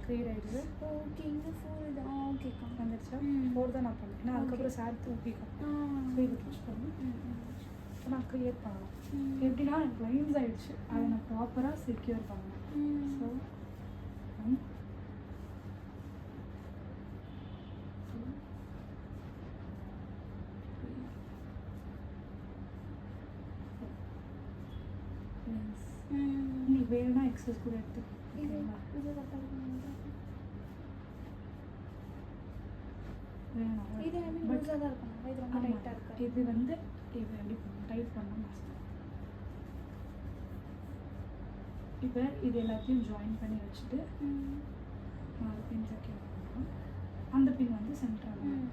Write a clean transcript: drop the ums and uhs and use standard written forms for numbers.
Clear ஆகிடுது. Okay, இங்கே 4 இது. ஓகேக்கா. வந்துடுச்சா? 4 தான் நான் பண்ணேன். ஏன்னா அதுக்கப்புறம் சார் தூக்கிக்கும். ஸோ இது புஷ் பண்ணி இப்போ நான் க்ளியர் பண்ணலாம். எப்படின்னா எனக்கு லைன்ஸ் ஆகிடுச்சு, அதை நான் ப்ராப்பராக செக்யூர் பண்ணேன். ஸோ நீ வேணும்னா எக்ஸஸ் கூட எடுத்துக்கலாம். இது வந்து இது எப்படி பண்ணணும், டைட் பண்ணணும். இப்போ இது எல்லாத்தையும் ஜாயின் பண்ணி வச்சுட்டு 4 பின் செக்யூர் பண்ணணும். அந்த பின் வந்து சென்டராக